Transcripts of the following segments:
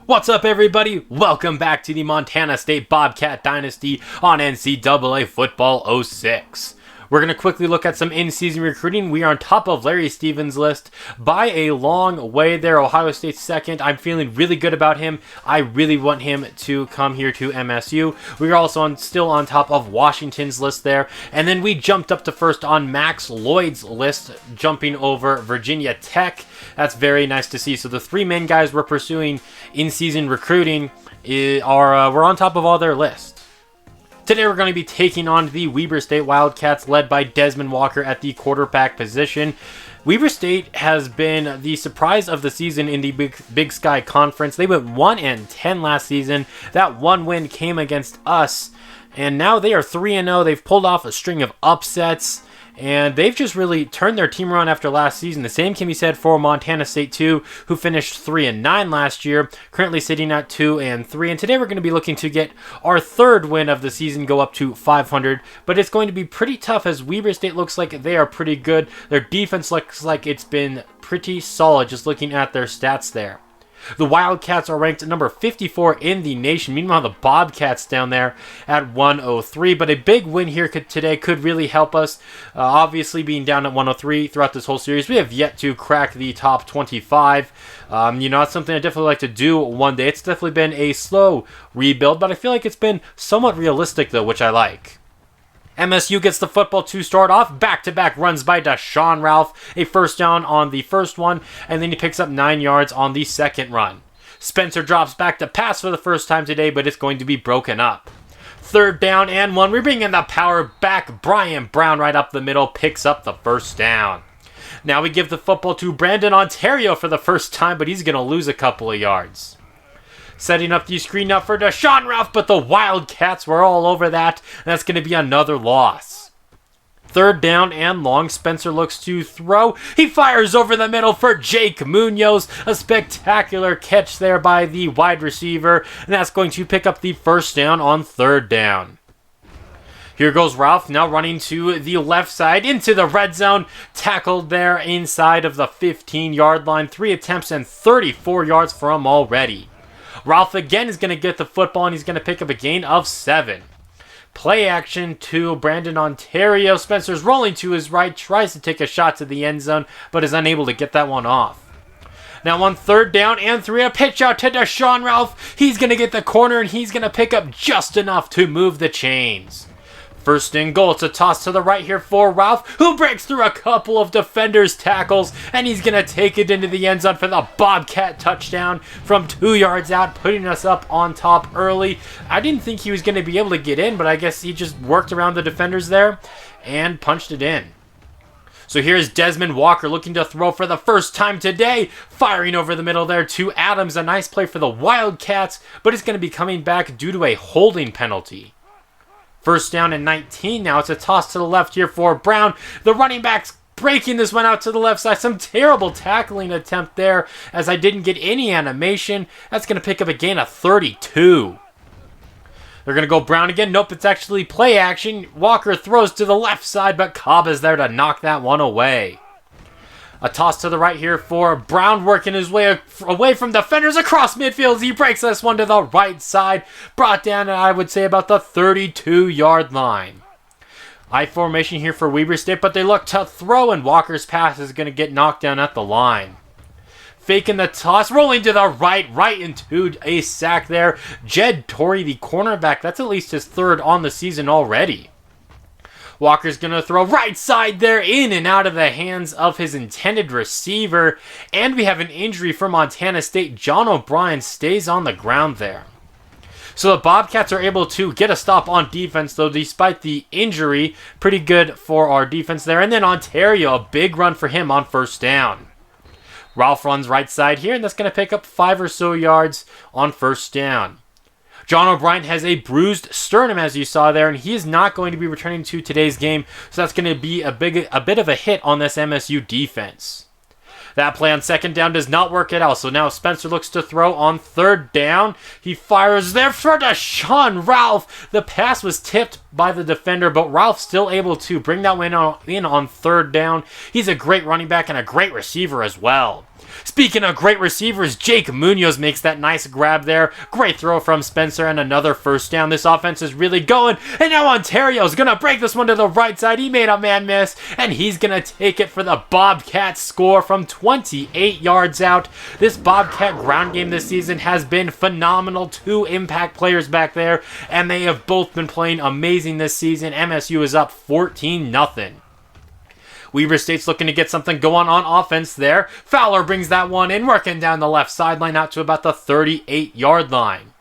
What's up, everybody? Welcome back to the Montana State Bobcat Dynasty on NCAA Football 06. We're going to quickly look at some in-season recruiting. We are on top of Larry Stevens' list by a long way there. Ohio State's second. I'm feeling really good about him. I really want him to come here to MSU. We are also still on top of Washington's list there. And then we jumped up to first on Max Lloyd's list, jumping over Virginia Tech. That's very nice to see. So the three main guys we're pursuing in-season recruiting we're on top of all their lists. Today we're going to be taking on the Weber State Wildcats, led by Desmond Walker at the quarterback position. Weber State has been the surprise of the season in the Big Sky Conference. They went 1-10 last season. That one win came against us, and now they are 3-0. They've pulled off a string of upsets, and they've just really turned their team around after last season. The same can be said for Montana State 2, who finished 3-9 last year, currently sitting at 2-3. And today we're going to be looking to get our third win of the season, go up to 500. But it's going to be pretty tough, as Weber State looks like they are pretty good. Their defense looks like it's been pretty solid, just looking at their stats there. The Wildcats are ranked number 54 in the nation. Meanwhile, the Bobcats down there at 103. But a big win here today could really help us. Obviously, being down at 103 throughout this whole series, we have yet to crack the top 25. That's something I definitely like to do one day. It's definitely been a slow rebuild, but I feel like it's been somewhat realistic, though, which I like. MSU gets the football to start off. Back-to-back runs by Deshaun Ralph. A first down on the first one, and then he picks up 9 yards on the second run. Spencer drops back to pass for the first time today, but it's going to be broken up. Third down and 1. We bring in the power back. Brian Brown right up the middle picks up the first down. Now we give the football to Brandon Ontario for the first time, but he's going to lose a couple of yards. Setting up the screen up for Deshaun Ralph, but the Wildcats were all over that. And that's going to be another loss. Third down and long. Spencer looks to throw. He fires over the middle for Jake Munoz. A spectacular catch there by the wide receiver. And that's going to pick up the first down on third down. Here goes Ralph, now running to the left side into the red zone. Tackled there inside of the 15-yard line. 3 attempts and 34 yards for him already. Ralph again is going to get the football, and he's going to pick up a gain of 7. Play action to Brandon Ontario. Spencer's rolling to his right, tries to take a shot to the end zone, but is unable to get that one off. Now on third down and 3, a pitch out to Deshaun Ralph. He's going to get the corner, and he's going to pick up just enough to move the chains. First and goal. It's a toss to the right here for Ralph, who breaks through a couple of defenders' tackles, and he's going to take it into the end zone for the Bobcat touchdown from 2 yards out, putting us up on top early. I didn't think he was going to be able to get in, but I guess he just worked around the defenders there and punched it in. So here's Desmond Walker looking to throw for the first time today, firing over the middle there to Adams. A nice play for the Wildcats, but it's going to be coming back due to a holding penalty. First down and 19 now. It's a toss to the left here for Brown. The running back's breaking this one out to the left side. Some terrible tackling attempt there, as I didn't get any animation. That's going to pick up a gain of 32. They're going to go Brown again. Nope, it's actually play action. Walker throws to the left side, but Cobb is there to knock that one away. A toss to the right here for Brown, working his way away from defenders across midfield. He breaks this one to the right side. Brought down, I would say, about the 32-yard line. I formation here for Weber State, but they look to throw, and Walker's pass is going to get knocked down at the line. Faking the toss, rolling to the right into a sack there. Jed Torrey, the cornerback, that's at least his third on the season already. Walker's going to throw right side there, in and out of the hands of his intended receiver. And we have an injury for Montana State. John O'Brien stays on the ground there. So the Bobcats are able to get a stop on defense, though, despite the injury. Pretty good for our defense there. And then Ontario, a big run for him on first down. Ralph runs right side here, and that's going to pick up 5 or so yards on first down. John O'Brien has a bruised sternum, as you saw there, and he is not going to be returning to today's game, so that's going to be a bit of a hit on this MSU defense. That play on second down does not work at all, so now Spencer looks to throw on third down. He fires there for Deshaun Ralph. The pass was tipped by the defender, but Ralph still able to bring that one in on third down. He's a great running back and a great receiver as well. Speaking of great receivers, Jake Munoz makes that nice grab there. Great throw from Spencer and another first down. This offense is really going. And now Ontario's going to break this one to the right side. He made a man miss. And he's going to take it for the Bobcats score from 28 yards out. This Bobcat ground game this season has been phenomenal. 2 impact players back there. And they have both been playing amazing this season. MSU is up 14-0. Weber State's looking to get something going on offense there. Fowler brings that one in, working down the left sideline out to about the 38-yard line.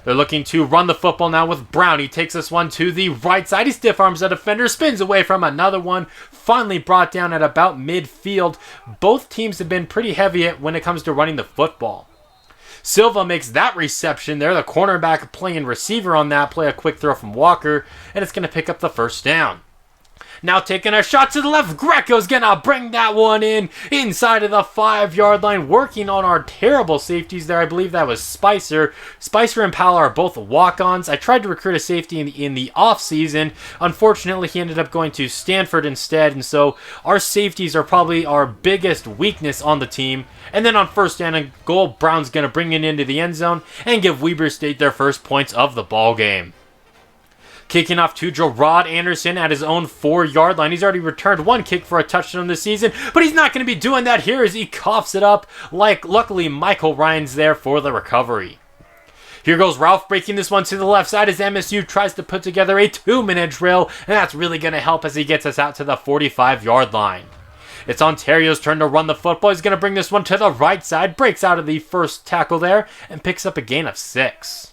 They're looking to run the football now with Brown. He takes this one to the right side. He stiff arms a defender, spins away from another one. Finally brought down at about midfield. Both teams have been pretty heavy when it comes to running the football. Silva makes that reception there. The cornerback playing receiver on that play. A quick throw from Walker, and it's going to pick up the first down. Now taking a shot to the left. Greco's going to bring that one in inside of the 5-yard line, working on our terrible safeties there. I believe that was Spicer. Spicer and Powell are both walk-ons. I tried to recruit a safety in the off-season. Unfortunately, he ended up going to Stanford instead, and so our safeties are probably our biggest weakness on the team. And then on first down and goal, Brown's going to bring it into the end zone and give Weber State their first points of the ball game. Kicking off to Gerard Anderson at his own 4-yard line. He's already returned 1 kick for a touchdown this season, but he's not going to be doing that here as he coughs it up. Luckily, Michael Ryan's there for the recovery. Here goes Ralph breaking this one to the left side as MSU tries to put together a 2-minute drill, and that's really going to help as he gets us out to the 45-yard line. It's Ontario's turn to run the football. He's going to bring this one to the right side, breaks out of the first tackle there, and picks up a gain of 6.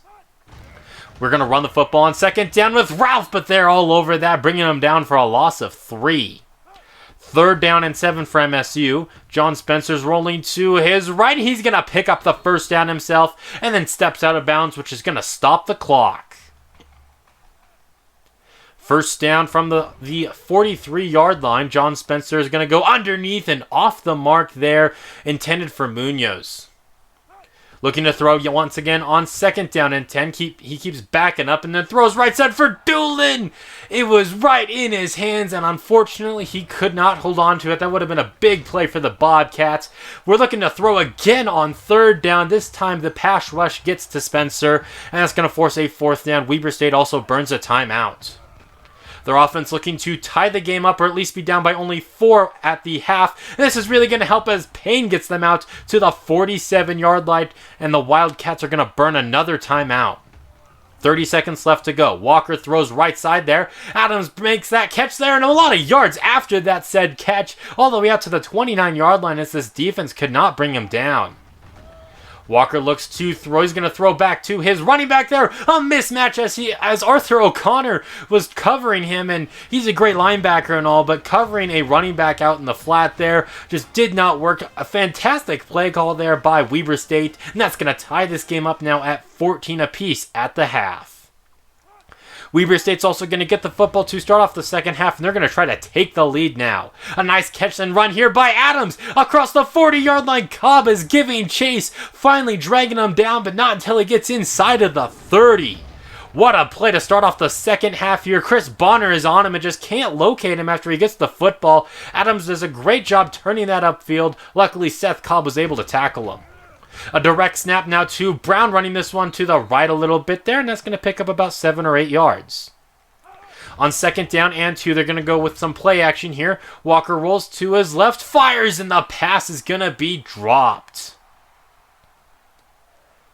We're going to run the football on second down with Ralph, but they're all over that, bringing him down for a loss of 3. 3rd down and 7 for MSU. John Spencer's rolling to his right. He's going to pick up the first down himself and then steps out of bounds, which is going to stop the clock. First down from the 43-yard line. John Spencer is going to go underneath and off the mark there, intended for Munoz. Looking to throw once again on second down and 10. He keeps backing up and then throws right side for Doolin. It was right in his hands, and unfortunately he could not hold on to it. That would have been a big play for the Bobcats. We're looking to throw again on 3rd down. This time the pass rush gets to Spencer, and that's going to force a 4th down. Weber State also burns a timeout. Their offense looking to tie the game up or at least be down by only 4 at the half. And this is really going to help as Payne gets them out to the 47-yard line, and the Wildcats are going to burn another timeout. 30 seconds left to go. Walker throws right side there. Adams makes that catch there, and a lot of yards after that said catch, all the way out to the 29-yard line as this defense could not bring him down. Walker looks to throw. He's going to throw back to his running back there. A mismatch as Arthur O'Connor was covering him, and he's a great linebacker and all, but covering a running back out in the flat there just did not work. A fantastic play call there by Weber State, and that's going to tie this game up now at 14 apiece at the half. Weber State's also going to get the football to start off the second half, and they're going to try to take the lead now. A nice catch and run here by Adams across the 40-yard line. Cobb is giving chase, finally dragging him down, but not until he gets inside of the 30. What a play to start off the second half here. Chris Bonner is on him and just can't locate him after he gets the football. Adams does a great job turning that upfield. Luckily, Seth Cobb was able to tackle him. A direct snap now to Brown, running this one to the right a little bit there, and that's going to pick up about 7 or 8 yards. On second down and 2, they're going to go with some play action here. Walker rolls to his left, fires, and the pass is going to be dropped.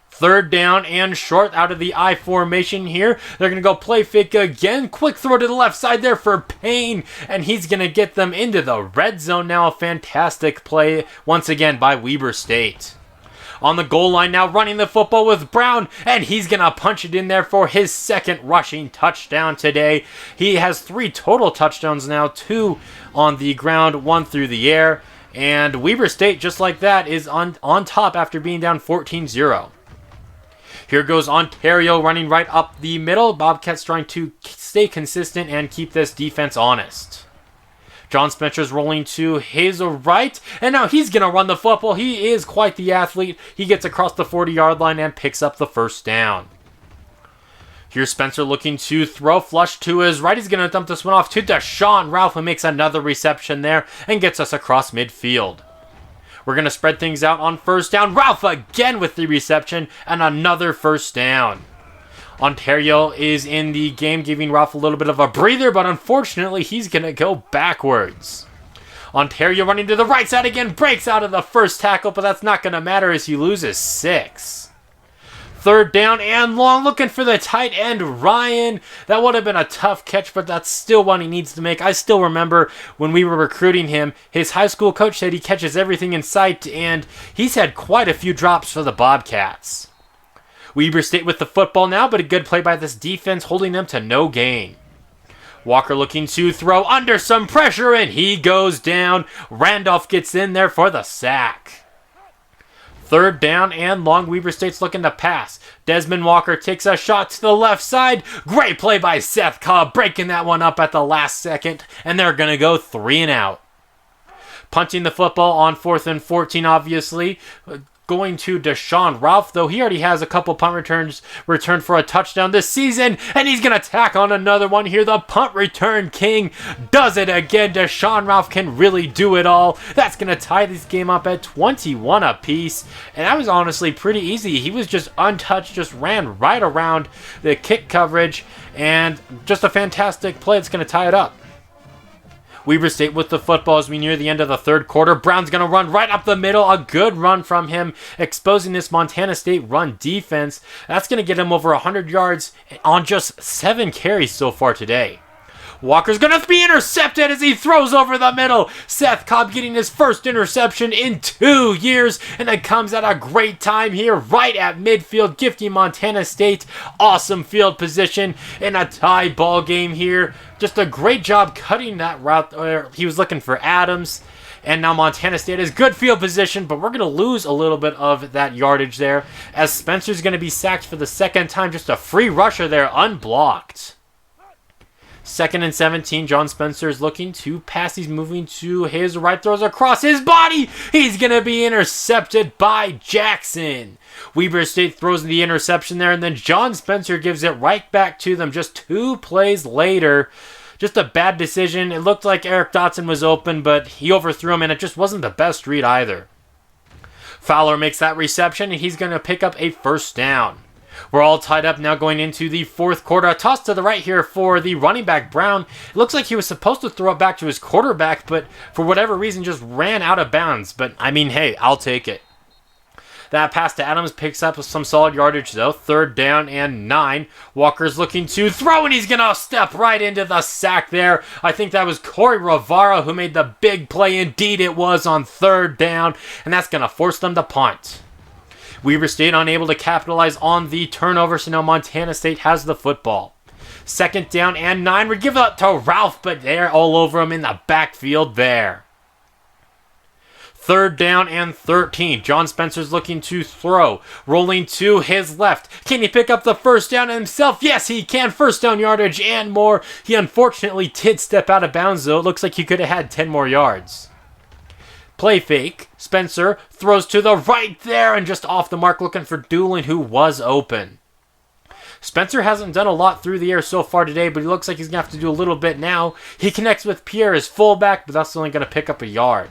3rd down and short out of the I formation here. They're going to go play fake again. Quick throw to the left side there for Payne, and he's going to get them into the red zone now. A fantastic play once again by Weber State. On the goal line now, running the football with Brown, and he's going to punch it in there for his 2nd rushing touchdown today. He has 3 total touchdowns now, 2 on the ground, 1 through the air, and Weber State, just like that, is on top after being down 14-0. Here goes Ontario running right up the middle. Bobcats trying to stay consistent and keep this defense honest. John Spencer's rolling to his right, and now he's going to run the football. He is quite the athlete. He gets across the 40-yard line and picks up the first down. Here's Spencer looking to throw, flush to his right. He's going to dump this one off to Deshaun Ralph, who makes another reception there and gets us across midfield. We're going to spread things out on first down. Ralph again with the reception and another first down. Ontario is in the game, giving Ralph a little bit of a breather, but unfortunately he's going to go backwards. Ontario running to the right side again, breaks out of the first tackle, but that's not going to matter as he loses 6. Third down and long, looking for the tight end, Ryan. That would have been a tough catch, but that's still one he needs to make. I still remember when we were recruiting him, his high school coach said he catches everything in sight, and he's had quite a few drops for the Bobcats. Weber State with the football now, but a good play by this defense, holding them to no gain. Walker looking to throw under some pressure, and he goes down. Randolph gets in there for the sack. Third down and long. Weber State's looking to pass. Desmond Walker takes a shot to the left side. Great play by Seth Cobb, breaking that one up at the last second, and they're going to go 3 and out. Punting the football on 4th and 14, obviously. Going to Deshaun Ralph, though he already has a couple punt returns returned for a touchdown this season, and he's going to tack on another one here. The punt return king does it again. Deshaun Ralph can really do it all. That's going to tie this game up at 21 apiece, and that was honestly pretty easy. He was just untouched, just ran right around the kick coverage, and just a fantastic play. It's going to tie it up. Weber State with the football as we near the end of the third quarter. Brown's going to run right up the middle. A good run from him, exposing this Montana State run defense. That's going to get him over 100 yards on just 7 carries so far today. Walker's going to be intercepted as he throws over the middle. Seth Cobb getting his first interception in 2 years, and it comes at a great time here right at midfield, gifting Montana State awesome field position in a tie ball game here. Just a great job cutting that route. He was looking for Adams, and now Montana State has good field position, but we're going to lose a little bit of that yardage there as Spencer's going to be sacked for the second time. Just a free rusher there, unblocked. 2nd and 17, John Spencer is looking to pass. He's moving to his right, throws across his body. He's going to be intercepted by Jackson. Weber State throws the interception there, and then John Spencer gives it right back to them just 2 plays later. Just a bad decision. It looked like Eric Dotson was open, but he overthrew him, and it just wasn't the best read either. Fowler makes that reception, and he's going to pick up a first down. We're all tied up now going into the fourth quarter. A toss to the right here for the running back, Brown. It looks like he was supposed to throw it back to his quarterback, but for whatever reason just ran out of bounds. But, I mean, hey, I'll take it. That pass to Adams picks up some solid yardage, though. 3rd down and 9. Walker's looking to throw, and he's going to step right into the sack there. I think that was Corey Rivara who made the big play. Indeed, it was on 3rd down, and that's going to force them to punt. Weber State unable to capitalize on the turnover, so now Montana State has the football. 2nd down and 9. We give it up to Ralph, but they're all over him in the backfield there. 3rd down and 13. John Spencer's looking to throw. Rolling to his left. Can he pick up the first down himself? Yes, he can. First down yardage and more. He unfortunately did step out of bounds, though. It looks like he could have had 10 more yards. Play fake. Spencer throws to the right there and just off the mark looking for Doolin, who was open. Spencer hasn't done a lot through the air so far today, but he looks like he's going to have to do a little bit now. He connects with Pierre, his fullback, but that's only going to pick up a yard.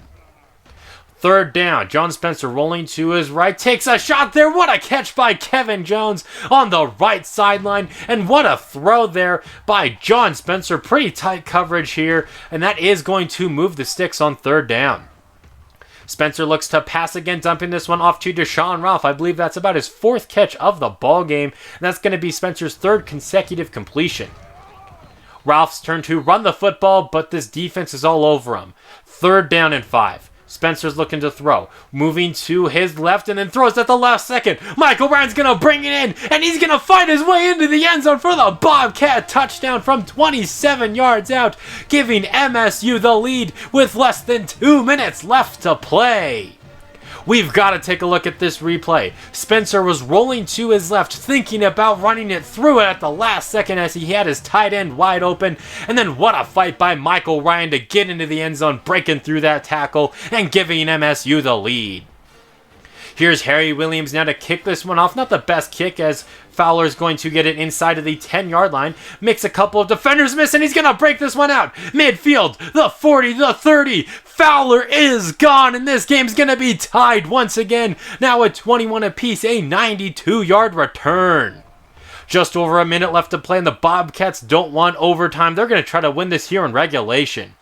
3rd down. John Spencer rolling to his right. Takes a shot there. What a catch by Kevin Jones on the right sideline. And what a throw there by John Spencer. Pretty tight coverage here. And that is going to move the sticks on 3rd down. Spencer looks to pass again, dumping this one off to Deshaun Ralph. I believe that's about his 4th catch of the ball game, and that's going to be Spencer's 3rd consecutive completion. Ralph's turn to run the football, but this defense is all over him. 3rd down and 5. Spencer's looking to throw. Moving to his left and then throws at the last second. Michael Ryan's going to bring it in, and he's going to fight his way into the end zone for the Bobcat touchdown from 27 yards out, giving MSU the lead with less than 2 minutes left to play. We've got to take a look at this replay. Spencer was rolling to his left, thinking about running it through it at the last second as he had his tight end wide open. And then what a fight by Michael Ryan to get into the end zone, breaking through that tackle and giving MSU the lead. Here's Harry Williams now to kick this one off. Not the best kick, as Fowler's going to get it inside of the 10-yard line. Makes a couple of defenders miss, and he's going to break this one out. Midfield, the 40, the 30. Fowler is gone, and this game's going to be tied once again. Now at 21 apiece, a 92-yard return. Just over a minute left to play, and the Bobcats don't want overtime. They're going to try to win this here in regulation.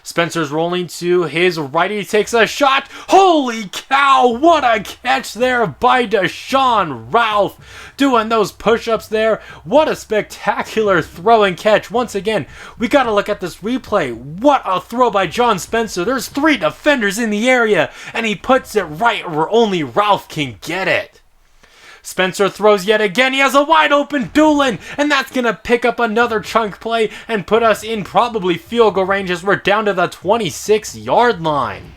Spencer's rolling to his right. He takes a shot. Holy cow, what a catch there by Deshaun Ralph. Doing those push-ups there. What a spectacular throw and catch. Once again, we got to look at this replay. What a throw by John Spencer. There's 3 defenders in the area, and he puts it right where only Ralph can get it. Spencer throws yet again. He has a wide open Doolin, and that's going to pick up another chunk play and put us in probably field goal range as we're down to the 26-yard line.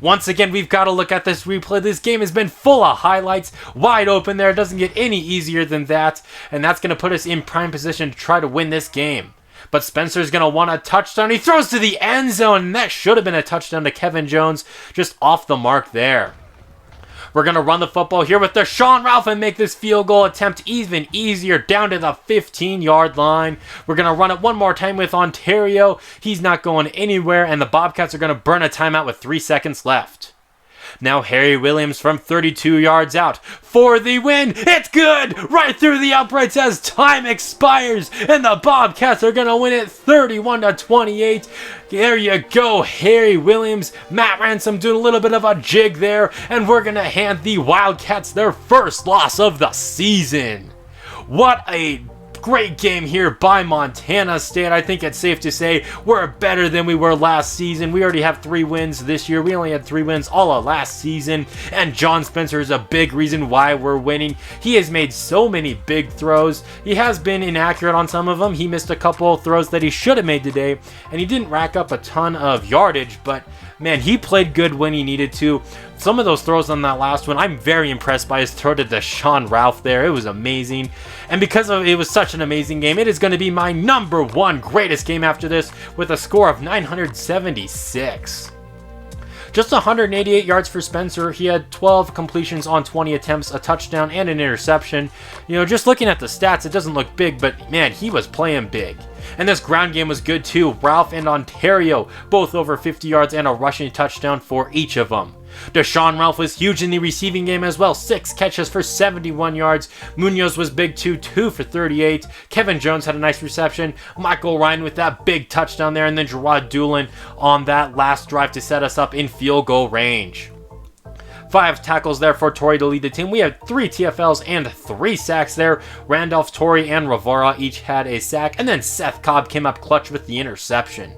Once again, we've got to look at this replay. This game has been full of highlights. Wide open there. It doesn't get any easier than that, and that's going to put us in prime position to try to win this game. But Spencer's going to want a touchdown. He throws to the end zone, and that should have been a touchdown to Kevin Jones. Just off the mark there. We're going to run the football here with Deshaun Ralph and make this field goal attempt even easier down to the 15-yard line. We're going to run it one more time with Ontario. He's not going anywhere, and the Bobcats are going to burn a timeout with 3 seconds left. Now Harry Williams from 32 yards out for the win. It's good! Right through the uprights as time expires, and the Bobcats are going to win it 31-28. There you go, Harry Williams. Matt Ransom doing a little bit of a jig there, and we're going to hand the Wildcats their first loss of the season. What a great game here by Montana State. I think it's safe to say we're better than we were last season. We already have 3 wins this year. We only had 3 wins all of last season, and John Spencer is a big reason why we're winning. He has made so many big throws. He has been inaccurate on some of them. He missed a couple throws that he should have made today, and he didn't rack up a ton of yardage, but man, he played good when he needed to. Some of those throws on that last one, I'm very impressed by his throw to Deshaun Ralph there. It was amazing. And because it was such an amazing game, it is going to be my #1 greatest game after this with a score of 976. Just 188 yards for Spencer. He had 12 completions on 20 attempts, a touchdown, and an interception. You know, just looking at the stats, it doesn't look big, but man, he was playing big. And this ground game was good too. Ralph and Ontario, both over 50 yards and a rushing touchdown for each of them. Deshaun Ralph was huge in the receiving game as well. 6 catches for 71 yards. Munoz was big too, 2 for 38. Kevin Jones had a nice reception. Michael Ryan with that big touchdown there. And then Gerard Doolin on that last drive to set us up in field goal range. 5 tackles there for Torrey to lead the team. We had 3 TFLs and 3 sacks there. Randolph, Torrey, and Rivera each had a sack. And then Seth Cobb came up clutch with the interception.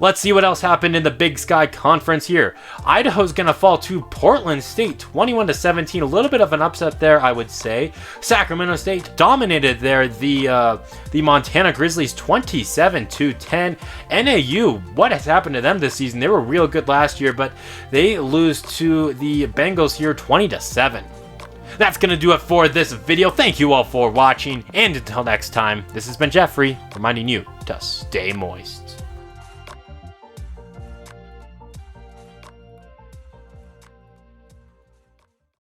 Let's see what else happened in the Big Sky Conference here. Idaho's going to fall to Portland State, 21-17. A little bit of an upset there, I would say. Sacramento State dominated there the Montana Grizzlies, 27-10. NAU, what has happened to them this season? They were real good last year, but they lose to the Bengals here, 20-7. That's going to do it for this video. Thank you all for watching, and until next time, this has been Jeffrey, reminding you to stay moist.